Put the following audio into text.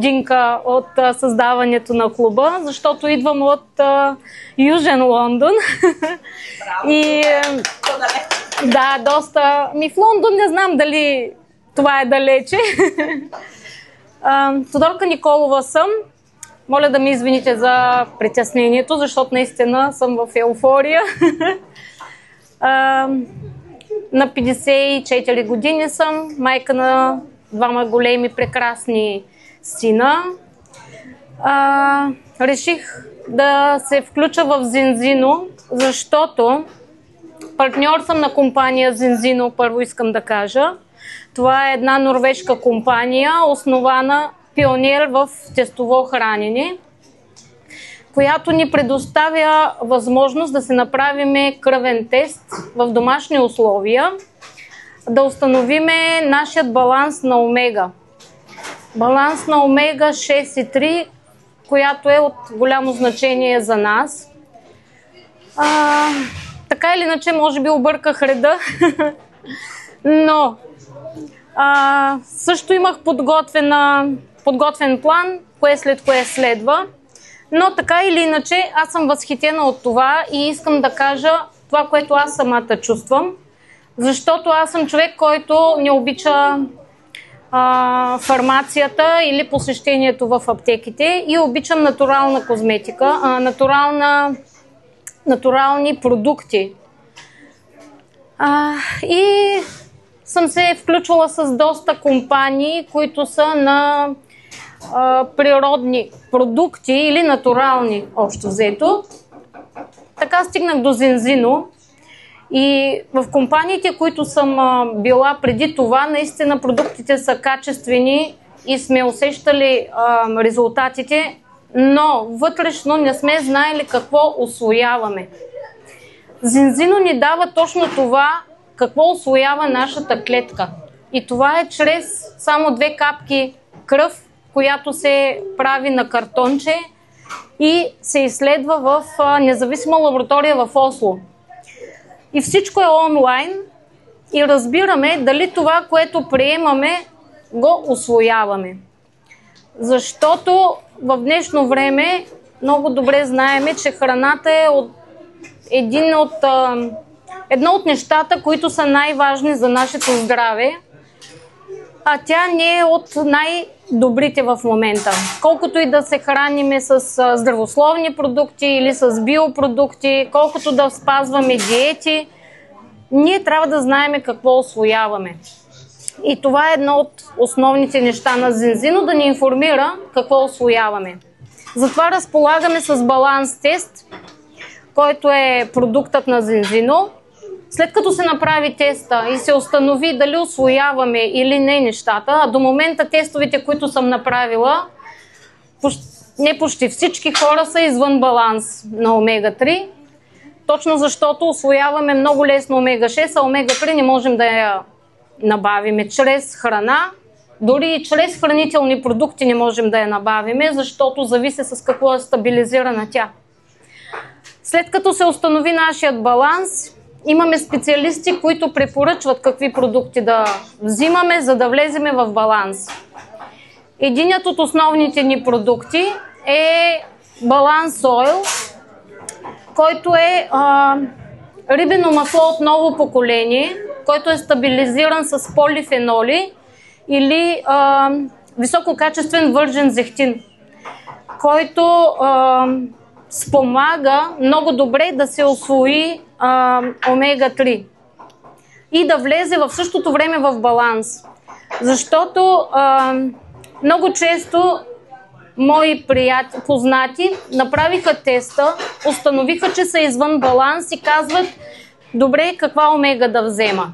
Годинка от създаването на клуба, защото идвам от Южен Лондон. И да, доста. В Лондон не знам дали това е далече. Тодорка Николова съм. Моля да ми извините за притеснението, защото наистина съм в еуфория. На 54 години съм, майка на двама големи прекрасни сина. Реших да се включа в Зинзино, защото партньор съм на компания Зинзино, първо искам да кажа. Това е една норвежка компания, основана пионер в тестово хранене, която ни предоставя възможност да се направим кръвен тест в домашни условия, да установиме нашият баланс на омега. Баланс на омега 6 и 3, която е от голямо значение за нас. Така или иначе, може би обърках реда, но също имах подготвен план, кое след кое следва. Но така или иначе, аз съм възхитена от това и искам да кажа това, което аз самата чувствам, защото аз съм човек, който не обича фармацията или посещението в аптеките и обичам натурална козметика, натурални продукти. И съм се включвала с доста компании, които са на природни продукти или натурални, общо взето. Така стигнах до Зинзино. И в компаниите, които съм била преди това, наистина продуктите са качествени и сме усещали резултатите, но вътрешно не сме знаели какво усвояваме. Зинзино ни дава точно това, какво усвоява нашата клетка. И това е чрез само 2 капки кръв, която се прави на картонче и се изследва в независима лаборатория в Осло. И всичко е онлайн и разбираме дали това, което приемаме, го усвояваме. Защото в днешно време много добре знаеме, че храната е едно от нещата, които са най-важни за нашето здраве, а тя не е от най-добрите в момента. Колкото и да се храниме с здравословни продукти или с биопродукти, колкото да спазваме диети, ние трябва да знаем какво усвояваме. И това е едно от основните неща на Зинзино, да ни информира какво усвояваме. Затова разполагаме с баланс тест, който е продуктът на Зинзино. След като се направи теста и се установи дали усвояваме или не нещата, а до момента тестовете, които съм направила, не почти всички хора са извън баланс на омега-3, точно защото усвояваме много лесно омега-6, а омега-3 не можем да я набавиме чрез храна, дори и чрез хранителни продукти не можем да я набавиме, защото зависи с какво е стабилизирана тя. След като се установи нашият баланс, имаме специалисти, които препоръчват какви продукти да взимаме, за да влеземе в баланс. Единият от основните ни продукти е Баланс Ойл, който е рибено масло от ново поколение, който е стабилизиран с полифеноли или висококачествен вържен зехтин, който спомага много добре да се усвои омега-3 и да влезе в същото време в баланс. Защото много често мои познати направиха теста, установиха, че са извън баланс и казват: добре, каква омега да взема?